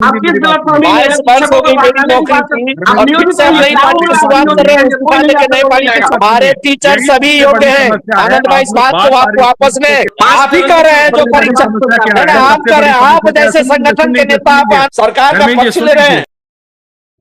आप किस गलतफहमी में हैं? 22 वर्ष हो शिक्षकों गई को मेरी बढ़ाने की नौकरी बात कर, की आप और फिर नियोजित से हम करिए, नई लागू पार्टी की करिए, शुरुआत कर रहे हैं। नियोजित इस्तीफा कोई नहीं लेके आता, नई कोई पार्टी नहीं के आएगा। हमारे टीचर सभी योग्य हैं। आनंद भाई इस बात को आपको आपस में आप ही कर रहे हैं जो परीक्षा है ना, आप कर रहे हैं, आप जैसे संगठन के नेता आप सरकार का पक्ष ले रहे हैं।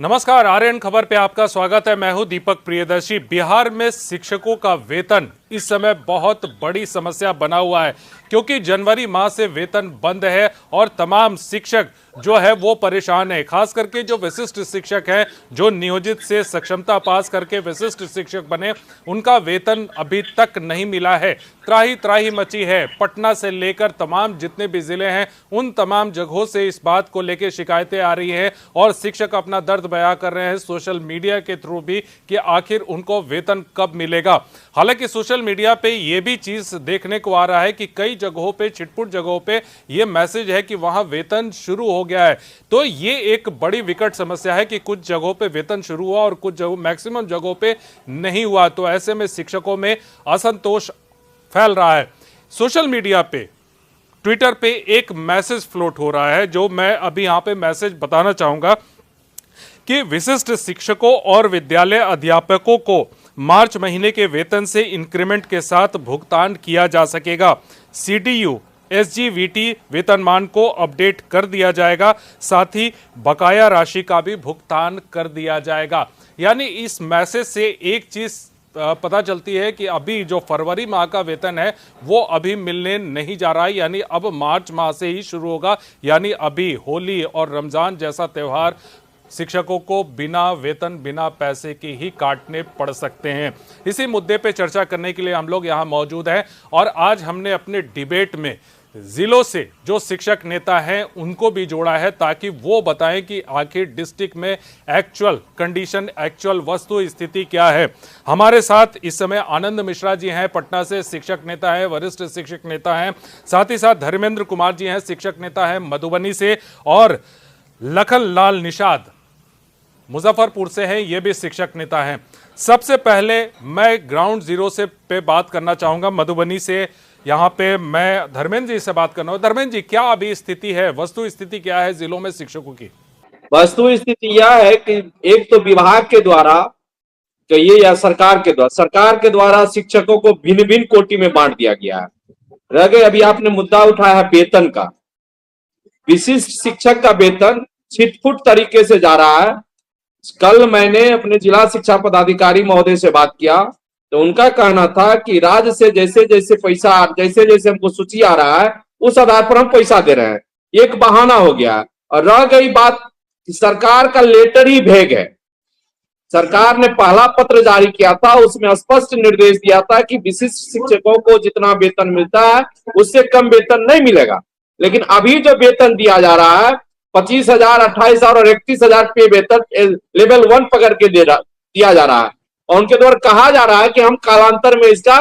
नमस्कार, आर्यन खबर पे आपका स्वागत है। मैं हूं दीपक प्रियदर्शी। बिहार में शिक्षकों का वेतन इस समय बहुत बड़ी समस्या बना हुआ है क्योंकि जनवरी माह से वेतन बंद है और तमाम शिक्षक जो है वो परेशान है। खास करके जो विशिष्ट शिक्षक हैं, जो नियोजित से सक्षमता पास करके विशिष्ट शिक्षक बने, उनका वेतन अभी तक नहीं मिला है। त्राही त्राही मची है। पटना से लेकर तमाम जितने भी जिले हैं उन तमाम जगहों से इस बात को लेकर शिकायतें आ रही हैं और शिक्षक अपना दर्द बयां कर रहे हैं सोशल मीडिया के थ्रू भी कि आखिर उनको वेतन कब मिलेगा। हालांकि सोशल मीडिया पे ये भी चीज देखने को आ रहा है कि कई जगहों पे, छिटपुट जगहों पे ये मैसेज है कि वहां वेतन शुरू हो गया है। तो ये एक बड़ी विकट समस्या है कि कुछ जगहों पे वेतन शुरू हुआ और कुछ जगहों, मैक्सिमम जगहों पे नहीं हुआ। तो ऐसे में शिक्षकों में असंतोष फैल रहा है। सोशल मीडिया पे, ट्विटर पे एक मैसेज फ्लोट हो रहा है जो मैं अभी यहां पे मैसेज बताना चाहूंगा कि विशिष्ट शिक्षकों और विद्यालय अध्यापकों को मार्च महीने के वेतन से इंक्रीमेंट के साथ भुगतान किया जा सकेगा। सीडीयू एसजीवीटी वेतनमान को अपडेट कर दिया जाएगा, साथ ही बकाया राशि का भी भुगतान कर दिया जाएगा। यानी इस मैसेज से एक चीज पता चलती है कि अभी जो फरवरी माह का वेतन है वो अभी मिलने नहीं जा रहा है, यानी अब मार्च माह से ही शुरू होगा। यानी अभी होली और रमजान जैसा त्यौहार शिक्षकों को बिना वेतन, बिना पैसे के ही काटने पड़ सकते हैं। इसी मुद्दे पे चर्चा करने के लिए हम लोग यहाँ मौजूद हैं और आज हमने अपने डिबेट में जिलों से जो शिक्षक नेता हैं उनको भी जोड़ा है ताकि वो बताएं कि आखिर डिस्ट्रिक्ट में एक्चुअल कंडीशन, एक्चुअल वस्तु स्थिति क्या है। हमारे साथ इस समय आनंद मिश्रा जी हैं, पटना से शिक्षक नेता हैं, वरिष्ठ शिक्षक नेता हैं। साथ ही साथ धर्मेंद्र कुमार जी हैं, शिक्षक नेता हैं मधुबनी से, और लखन लाल निषाद मुजफ्फरपुर से हैं, ये भी शिक्षक नेता हैं। सबसे पहले मैं ग्राउंड जीरो से पे बात करना चाहूंगा, मधुबनी से। यहाँ पे मैं धर्मेंद्र जी से बात करना हूँ। धर्मेंद्र जी, क्या अभी स्थिति है, वस्तु स्थिति क्या है जिलों में शिक्षकों की? वस्तु स्थिति यह है कि एक तो विभाग के द्वारा कहिए या सरकार के द्वारा शिक्षकों को भिन्न भिन्न कोटि में बांट दिया गया है। रह गए अभी आपने मुद्दा उठाया है वेतन का। विशिष्ट शिक्षक का वेतन छिटपुट तरीके से जा रहा है। कल मैंने अपने जिला शिक्षा पदाधिकारी महोदय से बात किया तो उनका कहना था कि राज्य से जैसे जैसे पैसा, जैसे जैसे हमको सूची आ रहा है उस आधार पर हम पैसा दे रहे हैं। एक बहाना हो गया। और रह गई बात कि सरकार का लेटर ही भेग है। सरकार ने पहला पत्र जारी किया था, उसमें स्पष्ट निर्देश दिया था कि विशिष्ट शिक्षकों को जितना वेतन मिलता है उससे कम वेतन नहीं मिलेगा। लेकिन अभी जो वेतन दिया जा रहा है 25,000, 28,000 और 31,000 पे वेतन लेवल 1 पकड़ के दिया जा रहा है और उनके द्वारा कहा जा रहा है कि हम कालांतर में इसका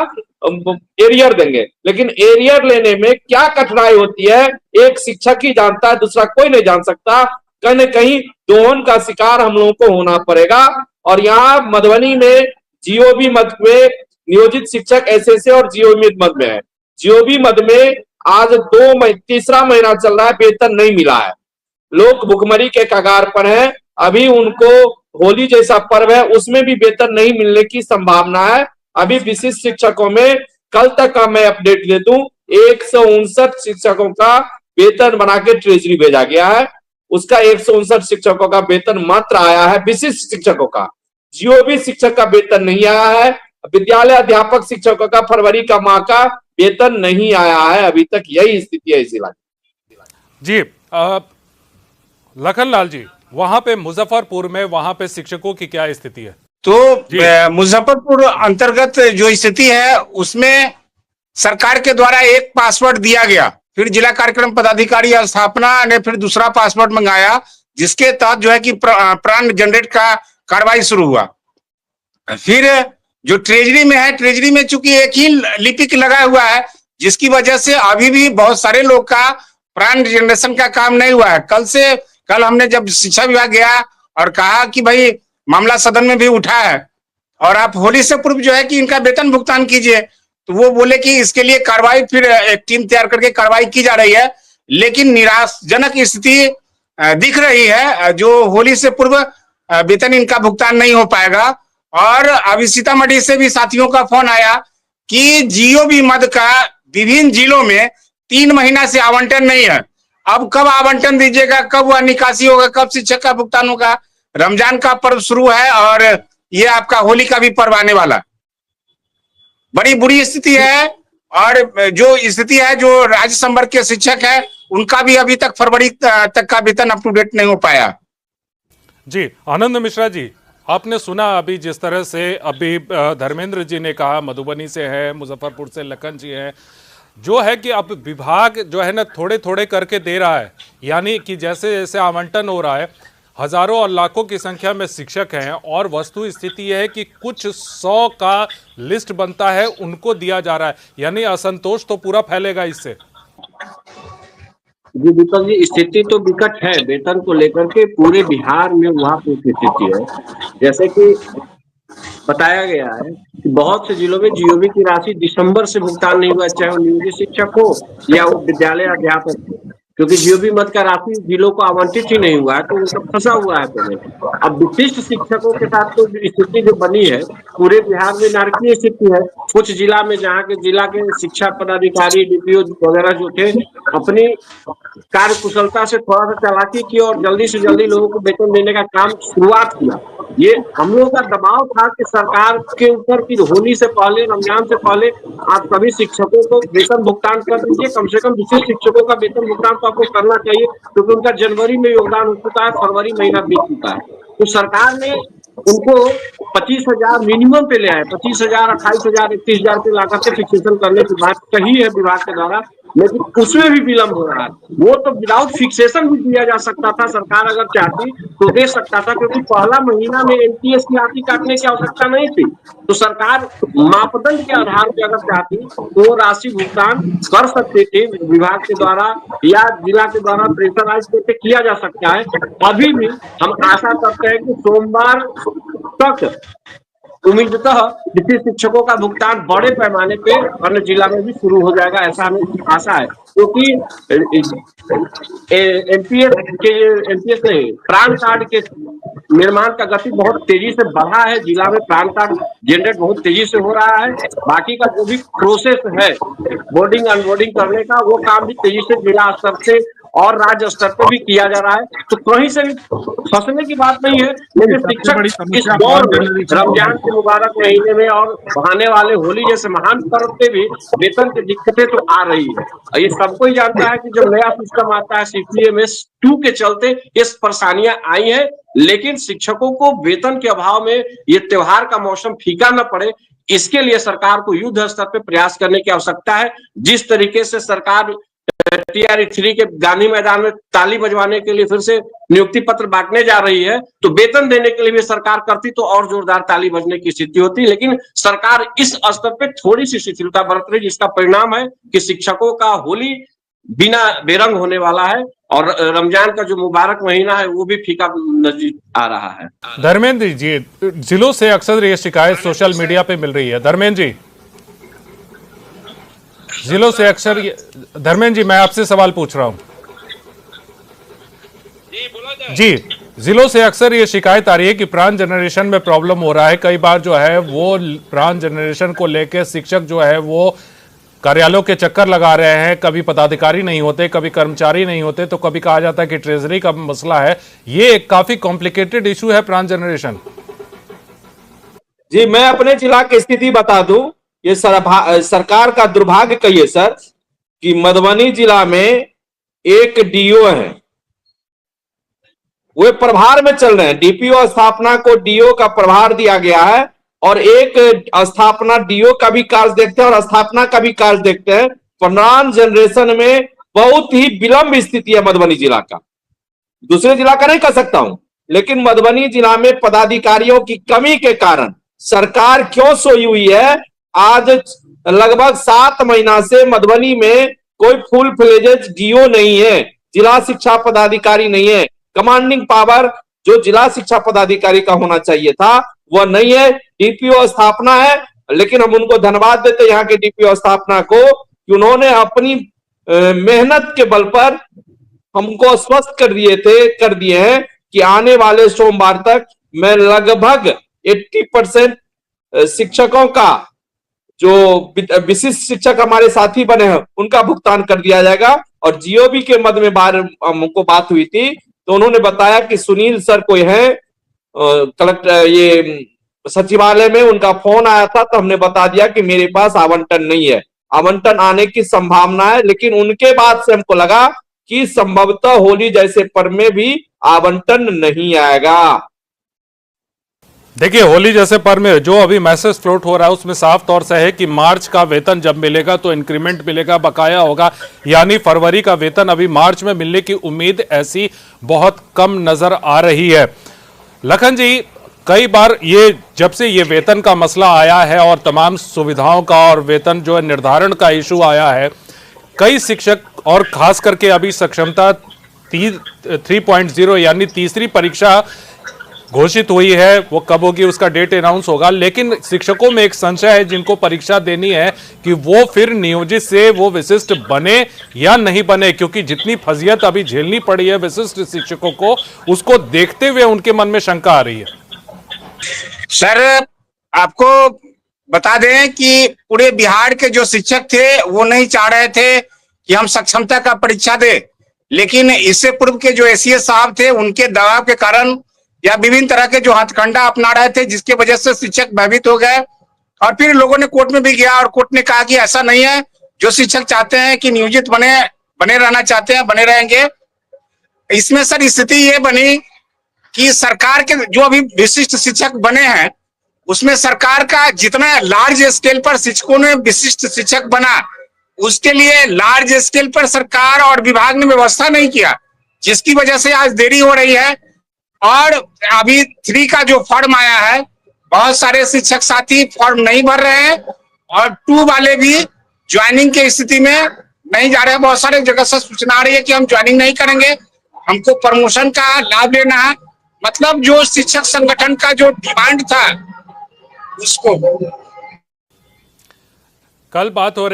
एरियर देंगे। लेकिन एरियर लेने में क्या कठिनाई होती है एक शिक्षक ही जानता है, दूसरा कोई नहीं जान सकता। कहीं न कहीं दोहन का शिकार हम लोगों को होना पड़ेगा। और यहाँ मधुबनी में जीओबी मद में नियोजित शिक्षक एसएसए और जीओबी मद में है। जीओबी मद में आज तीसरा महीना चल रहा है, वेतन नहीं मिला है। लोग भुखमरी के कगार पर हैं। अभी उनको होली जैसा पर्व है उसमें भी वेतन नहीं मिलने की संभावना है। अभी विशिष्ट शिक्षकों में कल तक का मैं अपडेट दे दूं 159 शिक्षकों का वेतन बना के ट्रेजरी भेजा गया है। उसका 159 शिक्षकों का वेतन मात्र आया है विशिष्ट शिक्षकों का। जीओबी शिक्षक का वेतन नहीं आया है। विद्यालय अध्यापक शिक्षकों का फरवरी का माह का वेतन नहीं आया है अभी तक। यही स्थिति है जिला जी। लखन लाल जी, वहां पे मुजफ्फरपुर में वहां पे शिक्षकों की क्या स्थिति है? तो मुजफ्फरपुर अंतर्गत जो स्थिति है उसमें सरकार के द्वारा एक पासवर्ड दिया गया, फिर जिला कार्यक्रम पदाधिकारी स्थापना ने फिर दूसरा पासवर्ड मंगाया जिसके तहत जो है कि प्राण जनरेट का कार्रवाई शुरू हुआ। फिर जो ट्रेजरी में है, ट्रेजरी में चूंकि एक ही लिपिक लगा हुआ है जिसकी वजह से अभी भी बहुत सारे लोग का प्राण जनरेशन का काम नहीं हुआ है। कल हमने जब शिक्षा विभाग गया और कहा कि भाई मामला सदन में भी उठा है और आप होली से पूर्व जो है कि इनका वेतन भुगतान कीजिए, तो वो बोले कि इसके लिए कार्रवाई, फिर एक टीम तैयार करके कार्रवाई की जा रही है। लेकिन निराशाजनक स्थिति दिख रही है, जो होली से पूर्व वेतन इनका भुगतान नहीं हो पाएगा। और अभी सीतामढ़ी से भी साथियों का फोन आया कि जीओबी मद का विभिन्न जिलों में 3 महीना से आवंटन नहीं है। अब कब आवंटन दीजिएगा, कब वह निकासी होगा, कब शिक्षक का भुगतान होगा। रमजान का पर्व शुरू है और ये आपका होली का भी पर्व आने वाला। बड़ी बुरी स्थिति है। और जो स्थिति है, जो राज्य संवर्ग के शिक्षक है, उनका भी अभी तक फरवरी तक का वेतन अप टू डेट नहीं हो पाया। जी आनंद मिश्रा जी, आपने सुना अभी जिस तरह से अभी धर्मेंद्र जी ने कहा, मधुबनी से है, मुजफ्फरपुर से लखन जी हैं, जो है कि अब विभाग जो है ना थोड़े थोड़े करके दे रहा है, यानी कि जैसे जैसे आवंटन हो रहा है, हजारों और लाखों की संख्या में शिक्षक हैं और वस्तु स्थिति यह है कि कुछ 100 का लिस्ट बनता है, उनको दिया जा रहा है, यानी असंतोष तो पूरा फैलेगा इससे। जी दीपक जी, स्थिति तो विकट है वेतन को लेकर के पूरे बिहार में। वहाँ की स्थिति है जैसे कि बताया गया है कि बहुत से जिलों में जीओबी की राशि दिसंबर से भुगतान नहीं हुआ, चाहे वो नियोजित शिक्षक हो या वो विद्यालय अध्यापक हो, क्योंकि जीओबी मद का राशि जिलों को आवंटित ही नहीं हुआ है, तो उनका फंसा हुआ है पहले। अब विशिष्ट शिक्षकों के साथ तो स्थिति जो बनी है पूरे बिहार में नारकीय स्थिति है। कुछ जिला में जहाँ के जिला के शिक्षा पदाधिकारी, डीपीओ वगैरह जो थे, अपनी कार्य कुशलता से थोड़ा सा चालाकी की और जल्दी से जल्दी लोगों को वेतन देने का काम शुरुआत किया। ये हम लोगों का दबाव था कि सरकार के ऊपर कि होली से पहले, रमजान से पहले आप सभी शिक्षकों को वेतन भुगतान कर दीजिए। कम से कम विशेष शिक्षकों का वेतन भुगतान तो आपको करना चाहिए, क्योंकि उनका जनवरी में योगदान हो चुका है, फरवरी महीना बीत चुका है। तो सरकार ने उनको 25,000 मिनिमम पे ले आए। 25,000, 28,000, 31,000 पे लागत से फिक्सेशन करने की बात कही है विभाग के द्वारा, लेकिन उसमें भी विलंब हो रहा है। वो तो विदाउट फिक्सेशन भी दिया जा सकता था, सरकार अगर चाहती तो दे सकता था, क्योंकि पहला महीना में एनपीएस की राशि काटने की आवश्यकता नहीं थी। तो सरकार मापदंड के आधार पर अगर चाहती तो राशि भुगतान कर सकती थी विभाग के द्वारा या जिला के द्वारा प्रेशराइज करके किया जा सकता है। अभी भी हम आशा करते हैं कि सोमवार तक उम्मीदतः विशेष शिक्षकों का भुगतान बड़े पैमाने पे अन्य जिला में भी शुरू हो जाएगा, ऐसा हमें आशा है। क्योंकि एनपीएस नहीं, प्राण कार्ड के निर्माण का गति बहुत तेजी से बढ़ा है। जिला में प्राण कार्ड जनरेट बहुत तेजी से हो रहा है। बाकी का जो भी प्रोसेस है बोर्डिंग अनबोर्डिंग करने का, वो काम भी तेजी से जिला स्तर से और राज्य स्तर पर भी किया जा रहा है। तो कहीं से भी फंसने की बात नहीं है। लेकिन शिक्षक इस दौर में, रमजान के मुबारक महीने में और आने वाले होली जैसे महान पर्व पे भी वेतन की दिक्कतें तो आ रही है। ये सबको ही जानता है कि जब नया सिस्टम आता है सीपीएमएस 2 के चलते ये परेशानियां आई हैं। लेकिन शिक्षकों को वेतन के अभाव में ये त्योहार का मौसम फीका न पड़े, इसके लिए सरकार को युद्ध स्तर पे प्रयास करने की आवश्यकता है। जिस तरीके से सरकार टीआरई 3 के गांधी मैदान में ताली बजवाने के लिए फिर से नियुक्ति पत्र बांटने जा रही है, तो वेतन देने के लिए भी सरकार करती तो और जोरदार ताली बजने की स्थिति होती। लेकिन सरकार इस स्तर पे थोड़ी सी शिथिलता बरत रही, जिसका परिणाम है कि शिक्षकों का होली बिना बेरंग होने वाला है और रमजान का जो मुबारक महीना है वो भी फीका नजदीक आ रहा है। धर्मेंद्र जी, जिलों से अक्सर ये शिकायत सोशल मीडिया पे मिल रही है। धर्मेंद्र जी, जिलों से अक्सर, धर्मेंद्र जी मैं आपसे सवाल पूछ रहा हूं जी, जिलों से अक्सर ये शिकायत आ रही है कि प्राण जनरेशन में प्रॉब्लम हो रहा है। कई बार जो है वो प्राण जनरेशन को लेकर शिक्षक जो है वो कार्यालयों के चक्कर लगा रहे हैं, कभी पदाधिकारी नहीं होते, कभी कर्मचारी नहीं होते, तो कभी कहा जाता है कि ट्रेजरी का मसला है। ये एक काफी कॉम्प्लिकेटेड इशू है प्राण जनरेशन। जी मैं अपने जिला की स्थिति बता दूं, ये सरकार का दुर्भाग्य कहिए सर कि मधुबनी जिला में एक डीओ है, वे प्रभार में चल रहे हैं। डीपीओ स्थापना को डीओ का प्रभार दिया गया है और एक स्थापना डीओ का भी कार्य देखते हैं और स्थापना का भी कार्य देखते हैं। प्राण जनरेशन में बहुत ही विलंब स्थिति है मधुबनी जिला का। दूसरे जिला का नहीं कह सकता हूं, लेकिन मधुबनी जिला में पदाधिकारियों की कमी के कारण सरकार क्यों सोई हुई है। आज लगभग 7 महीना से मधुबनी में कोई फुल फ्लेजेज डीओ नहीं है, जिला शिक्षा पदाधिकारी नहीं है। कमांडिंग पावर जो जिला शिक्षा पदाधिकारी का होना चाहिए था वह नहीं है। डीपीओ स्थापना है, लेकिन हम उनको धन्यवाद देते हैं यहाँ के डीपीओ स्थापना को कि उन्होंने अपनी मेहनत के बल पर हमको स्पष्ट कर दिए हैं कि आने वाले सोमवार तक मैं लगभग 80% शिक्षकों का, जो विशिष्ट शिक्षक हमारे साथी बने हैं, उनका भुगतान कर दिया जाएगा। और जीओबी के मद में हमको बात हुई थी तो उन्होंने बताया कि सुनील सर कोई है कलेक्टर, ये सचिवालय में उनका फोन आया था तो हमने बता दिया कि मेरे पास आवंटन नहीं है। आवंटन आने की संभावना है, लेकिन उनके बाद से हमको लगा कि संभवतः होली जैसे पर्व में भी आवंटन नहीं आएगा। देखिए, होली जैसे पर्व में जो अभी मैसेज फ्लोट हो रहा है उसमें साफ तौर से है कि मार्च का वेतन जब मिलेगा तो इंक्रीमेंट मिलेगा, बकाया होगा, यानी फरवरी का वेतन अभी मार्च में मिलने की उम्मीद ऐसी बहुत कम नजर आ रही है। लखन जी, कई बार ये जब से ये वेतन का मसला आया है और तमाम सुविधाओं का और वेतन जो है निर्धारण का इशू आया है, कई शिक्षक और खास करके अभी सक्षमता 3.0 यानी तीसरी परीक्षा घोषित हुई है, वो कब होगी उसका डेट अनाउंस होगा, लेकिन शिक्षकों में एक संशय है जिनको परीक्षा देनी है कि वो फिर नियोजित से वो विशिष्ट बने या नहीं बने, क्योंकि जितनी फजियत अभी झेलनी पड़ी है विशिष्ट शिक्षकों को, उसको देखते हुए उनके मन में शंका आ रही है। सर, आपको बता दें कि पूरे बिहार के जो शिक्षक थे वो नहीं चाह रहे थे कि हम सक्षमता का परीक्षा दें, लेकिन इससे पूर्व के जो एसीएस साहब थे उनके दबाव के कारण या विभिन्न तरह के जो हथकंडा अपना रहे थे, जिसके वजह से शिक्षक भयभीत हो गए और फिर लोगों ने कोर्ट में भी गया और कोर्ट ने कहा कि ऐसा नहीं है, जो शिक्षक चाहते हैं कि नियोजित बने रहना चाहते हैं, बने रहेंगे। इसमें सर स्थिति ये बनी कि सरकार के जो अभी विशिष्ट शिक्षक बने हैं उसमें सरकार का जितना लार्ज स्केल पर शिक्षकों ने विशिष्ट शिक्षक बना, उसके लिए लार्ज स्केल पर सरकार और विभाग ने व्यवस्था नहीं किया, जिसकी वजह से आज देरी हो रही है। और अभी 3 का जो फॉर्म आया है, बहुत सारे शिक्षक साथी फॉर्म नहीं भर रहे हैं और 2 वाले भी ज्वाइनिंग की स्थिति में नहीं जा रहे हैं। बहुत सारे जगह से सूचना आ रही है कि हम ज्वाइनिंग नहीं करेंगे, हमको प्रमोशन का लाभ लेना है। मतलब जो शिक्षक संगठन का जो डिमांड था उसको कल बात हो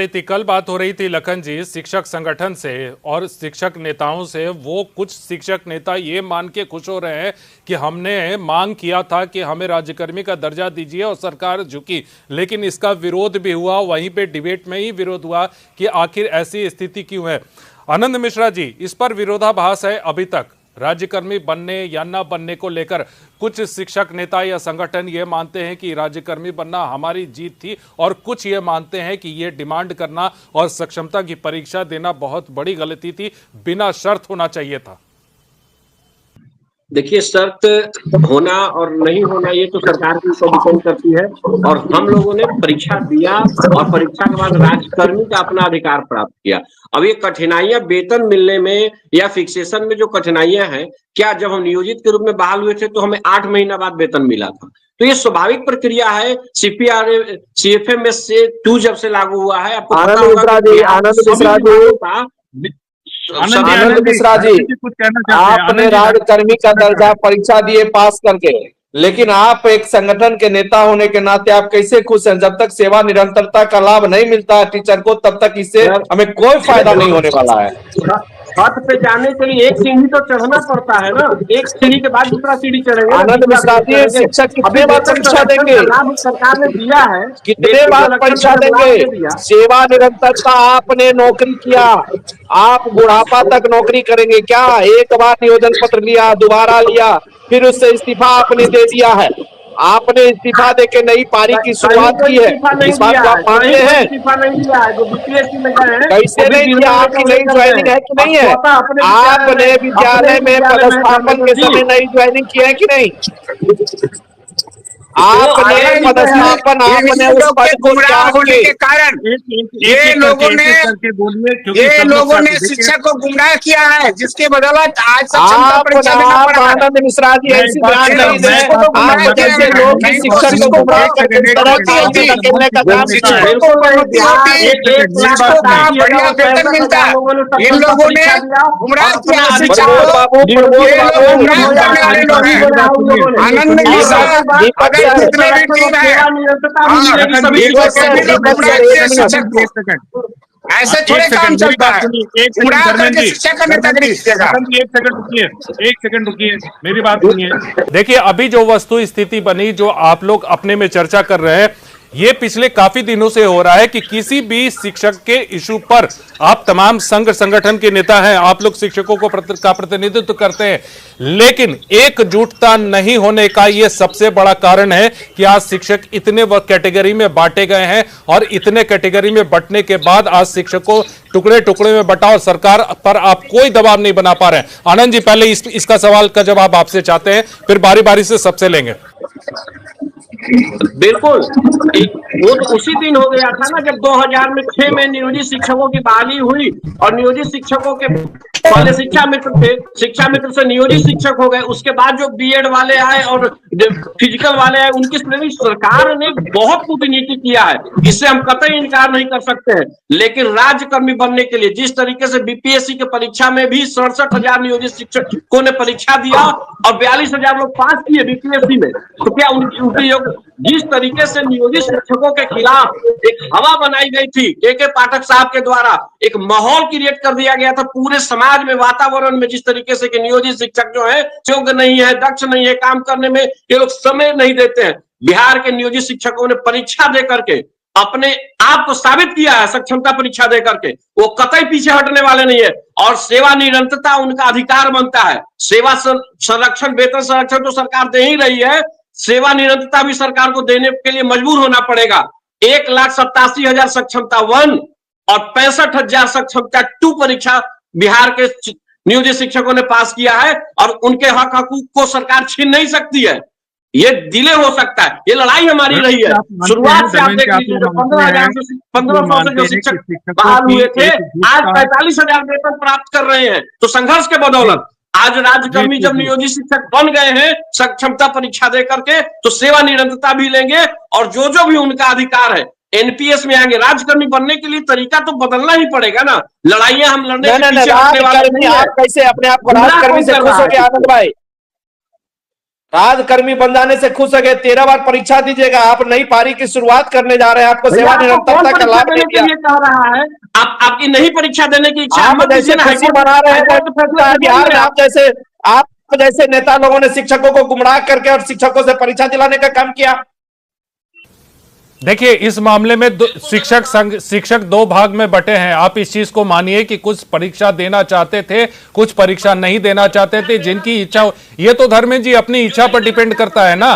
रही थी लखन जी शिक्षक संगठन से और शिक्षक नेताओं से। वो कुछ शिक्षक नेता ये मान के खुश हो रहे हैं कि हमने मांग किया था कि हमें राज्यकर्मी का दर्जा दीजिए और सरकार झुकी, लेकिन इसका विरोध भी हुआ, वहीं पे डिबेट में ही विरोध हुआ कि आखिर ऐसी स्थिति क्यों है। आनंद मिश्रा जी, इस पर विरोधाभास है अभी तक राज्यकर्मी बनने या न बनने को लेकर। कुछ शिक्षक नेता या संगठन ये मानते हैं कि राज्यकर्मी बनना हमारी जीत थी और कुछ ये मानते हैं कि ये डिमांड करना और सक्षमता की परीक्षा देना बहुत बड़ी गलती थी, बिना शर्त होना चाहिए था। देखिए, शर्त होना और नहीं होना ये तो सरकार की ऊपर डिपेंड करती है, और हम लोगों ने परीक्षा दिया और परीक्षा के बाद राज्यकर्मी का अपना अधिकार प्राप्त किया। अब ये कठिनाइयां वेतन मिलने में या फिक्सेशन में जो कठिनाइयां हैं, क्या जब हम नियोजित के रूप में बहाल हुए थे तो हमें 8 महीना बाद वेतन मिला था, तो ये स्वाभाविक प्रक्रिया है। CFMS से 2 जब से लागू हुआ है, आपको आनंद मिश्रा जी, आपने राज्यकर्मी का दर्जा परीक्षा दिए पास करके, लेकिन आप एक संगठन के नेता होने के नाते आप कैसे खुश हैं? जब तक सेवा निरंतरता का लाभ नहीं मिलता है टीचर को, तब तक इससे हमें कोई फायदा नहीं होने वाला है। पद पे जाने के लिए एक सीढ़ी तो चढ़ना पड़ता है ना, एक सीढ़ी के बाद दूसरा सीढ़ी चढ़ेंगे। आनंद मिश्रा जी, शिक्षक कितने बार परीक्षा देंगे? सरकार ने दिया है, कितने बार परीक्षा देंगे? सेवा निरंतरता, आपने नौकरी किया, आप बुढ़ापा तक नौकरी करेंगे क्या? एक बार नियोजन पत्र लिया, दोबारा लिया, फिर उससे इस्तीफा आपने दे दिया है। आपने इस्तीफा देके नई पारी की शुरुआत की है, इस बात को आप मानते हैं? कैसे नहीं दिया? आपकी नई ज्वाइनिंग है कि नहीं है? आपने विद्यालय में पदस्थापन के समय नई ज्वाइनिंग की है कि नहीं? आपने पदस्थापन, आपने उस पद को गुमराह होने के कारण ये लोगों ने शिक्षक को गुमराह किया है, जिसके बदौलत आज सक्षमता परीक्षा देना पड़ रहा है। आनंद मिश्रा जी ऐसी बयान नहीं दें, आप जैसे लोग शिक्षक को गुमराह करके धकेलने का काम शिक्षकों को बढ़िया वेतन मिलता है, इन लोगों ने गुमराह किया शिक्षक को। आनंद मिश्रा जितने भी टीम है, ऐसे थोड़े काम चलता है। उड़ा करके शिक्षा का नेतागिरी कीजिएगा। एक सेकंड रुकिए, मेरी बात सुनिए। देखिए, अभी जो वस्तु स्थिति बनी, जो आप लोग अपने में चर्चा कर रहे हैं, ये पिछले काफी दिनों से हो रहा है कि किसी भी शिक्षक के इशू पर, आप तमाम संघ संगठन के नेता हैं, आप लोग शिक्षकों को का प्रतिनिधित्व करते हैं, लेकिन एकजुटता नहीं होने का ये सबसे बड़ा कारण है कि आज शिक्षक इतने कैटेगरी में बांटे गए हैं, और इतने कैटेगरी में बंटने के बाद आज शिक्षकों टुकड़े टुकड़े में बटा और सरकार पर आप कोई दबाव नहीं बना पा रहे हैं। आनंद जी, पहले इसका सवाल का जवाब आपसे चाहते हैं, फिर बारी बारी से सबसे लेंगे। बिल्कुल, वो तो उसी दिन हो गया था ना जब 2006 में नियोजित शिक्षकों की बहाली हुई, और नियोजित शिक्षकों के पहले शिक्षा मित्र थे, शिक्षा मित्र से नियोजित शिक्षक हो गए, उसके बाद जो बीएड वाले आए और फिजिकल वाले आए, उनकी श्रेणी सरकार ने बहुत कूटनीति किया है, इससे हम कतई इनकार नहीं कर सकते हैं। लेकिन राज्यकर्मी बनने के लिए जिस तरीके से बीपीएससी की परीक्षा में भी 67,000 नियोजित शिक्षकों ने परीक्षा दिया और 42,000 लोग पास किए बीपीएससी में, तो क्या उनके योग जिस तरीके से नियोजित शिक्षकों के खिलाफ एक हवा बनाई गई थी के पाठक साहब के द्वारा, एक माहौल क्रिएट कर दिया गया था पूरे समाज में, वातावरण में, जिस तरीके से कि नियोजित शिक्षक जो है योग्य नहीं है, दक्ष नहीं है, काम करने में ये लोग समय नहीं देते हैं। बिहार के नियोजित शिक्षकों ने परीक्षा दे करके अपने आप को साबित किया है, सक्षमता परीक्षा दे करके वो कतई पीछे हटने वाले नहीं है, और सेवा निरंतरता उनका अधिकार बनता है। सेवा संरक्षण, वेतन संरक्षण तो सरकार दे ही रही है, सेवा निरंतरता भी सरकार को देने के लिए मजबूर होना पड़ेगा। 1,87,000 सक्षमता 1 और 65,000 सक्षमता 2 परीक्षा बिहार के नियोजित शिक्षकों ने पास किया है, और उनके हक हकूक को सरकार छीन नहीं सकती है। ये डिले हो सकता है, ये लड़ाई हमारी रही है। शुरुआत से आप देख लीजिए, 15,000 से 1,500 से जो शिक्षक बहाल हुए थे, आज 45,000 वेतन प्राप्त कर रहे हैं। तो संघर्ष के बदौलत आज राज्यकर्मी जब नियोजित शिक्षक बन गए हैं सक्षमता परीक्षा दे करके, तो सेवा निरंतरता भी लेंगे, और जो भी उनका अधिकार है एनपीएस में आएंगे। राज्यकर्मी बनने के लिए तरीका तो बदलना ही पड़ेगा ना, लड़ाइयां हम लड़ने के पीछे हटने वाले नहीं हैं। आप कैसे अपने आप को राजकर्मी से खुश हो गए आनंद भाई? राजकर्मी बन जाने से खुश हो गए, 13 बार परीक्षा दीजिएगा, आप नई पारी की शुरुआत करने जा रहे हैं, आपको सेवा निरंतरता का लाभ दे दिया। कह रहा है आपकी नई परीक्षा देने की इच्छा, आप जैसे खुशी मना रहे हैं बिहार में, आप जैसे नेता लोगों ने शिक्षकों को गुमराह करके और शिक्षकों से परीक्षा दिलाने का काम किया। देखिए, इस मामले में शिक्षक 2 भाग में बटे हैं। आप इस चीज को मानिए कि कुछ परीक्षा देना चाहते थे, कुछ परीक्षा नहीं देना चाहते थे, जिनकी इच्छा, ये तो धर्मेंद्र जी अपनी इच्छा पर डिपेंड करता है ना।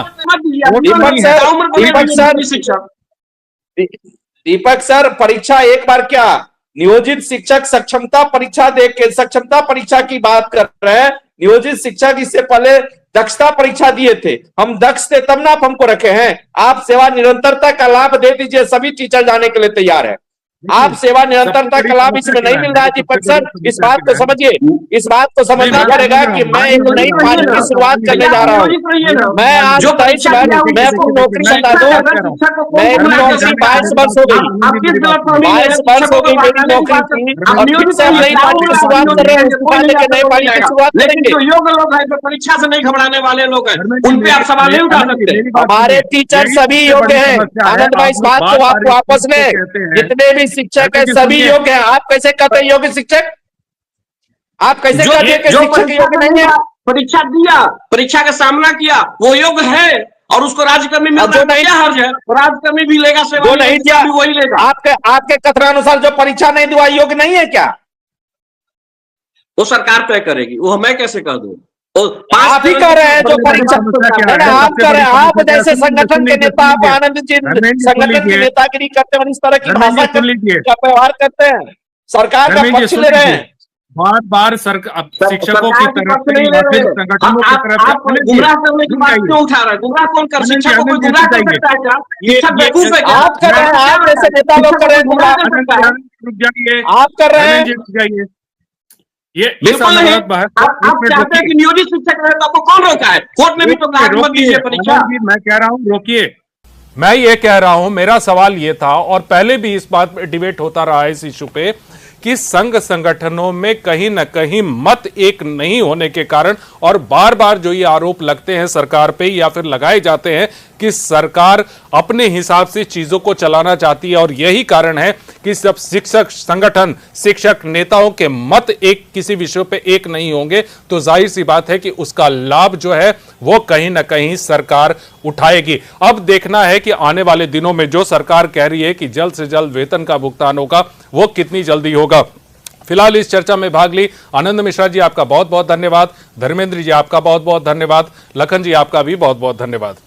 दीपक सर, परीक्षा एक बार क्या, नियोजित शिक्षक सक्षमता परीक्षा दे के सक्षमता परीक्षा की बात कर रहे हैं। नियोजित शिक्षक इससे पहले दक्षता परीक्षा दिए थे, हम दक्ष थे तब ना आप हमको रखे हैं। आप सेवा निरंतरता का लाभ दे दीजिए, सभी टीचर जाने के लिए तैयार है। आप सेवा निरंतरता का लाभ इसमें नहीं मिल रहा है दीपक सर, इस बात को समझिए, इस बात को समझना पड़ेगा कि मैं एक नई पारी की शुरुआत करने जा रहा हूँ। मैं आज 23 मैं अपनी नौकरी बता दूं, मैं नौकरी 22 वर्ष हो गई, 22 वर्ष हो गई मेरी नौकरी की, और फिर से हम नई पारी की शुरुआत कर रहे हैं, नई पारी की शुरुआत करेंगे। जो योग्य लोग हैं, जो परीक्षा से नहीं घबराने वाले लोग हैं, उन पे आप सवाल नहीं उठा सकते। हमारे टीचर सभी योग्य हैं आनंद भाई, इस बात को आप वापस लें, जितने भी शिक्षक है सभी योग्य हैं। आप कैसे कहते हैं योग्य शिक्षक? आप कैसे कहते हैं कि शिक्षक योग्य नहीं है? परीक्षा दिया, परीक्षा का सामना किया, वो योग्य है, और उसको राज्यकर्मी में क्या हर्ज है? राज्यकर्मी भी लेगा, सेवा जो नहीं दिया वही लेगा। आपके कथनानुसार जो परीक्षा नहीं दिया योग्य नहीं है क्या? वो सरकार तय करेगी, वो मैं कैसे कर दूं? आप ही कह रहे हैं जो परीक्षा, आप कह रहे हैं, आप जैसे संगठन के नेता, आप आनंद जी संगठन की नेतागिरी करते हैं, इस तरह की भाषा का व्यवहार करते हैं, सरकार का पक्ष ले रहे हैं। बार शिक्षकों की तरफ से संगठनों की तरफ से गुमराह करने की बात क्यों उठा रहा है? गुमराह कौन कर, शिक्षकों को गुमराह कर सकता है क्या? शिक्षक बेवकूफ है क्या? आप कर रहे हैं, आप जैसे नेता लोग कर रहे हैं गुमराह, आप कर रहे हैं। ये बिल्कुल नहीं। आप चाहते हैं कि नियोजित शिक्षक रहे, तो आपको कौन रोका है? कोर्ट ने भी तो कहा मत दीजिए परीक्षा। मैं कह रहा हूं, रोकिए, मैं ये कह रहा हूं, मेरा सवाल ये था, और पहले भी इस बात पे डिबेट होता रहा है इस इशू पे, कि संघ संगठनों में कहीं ना कहीं मत एक नहीं होने के कारण, और बार बार जो ये आरोप लगते हैं सरकार पे या फिर लगाए जाते हैं कि सरकार अपने हिसाब से चीजों को चलाना चाहती है, और यही कारण है कि जब शिक्षक संगठन, शिक्षक नेताओं के मत एक किसी विषय पे एक नहीं होंगे तो जाहिर सी बात है कि उसका लाभ जो है वो कहीं ना कहीं सरकार उठाएगी। अब देखना है कि आने वाले दिनों में जो सरकार कह रही है कि जल्द से जल्द वेतन का भुगतान होगा, वो कितनी जल्दी होगा। फिलहाल इस चर्चा में भाग ली आनंद मिश्रा जी, आपका बहुत बहुत धन्यवाद। धर्मेंद्र जी, आपका बहुत बहुत धन्यवाद। लखन जी, आपका भी बहुत बहुत धन्यवाद।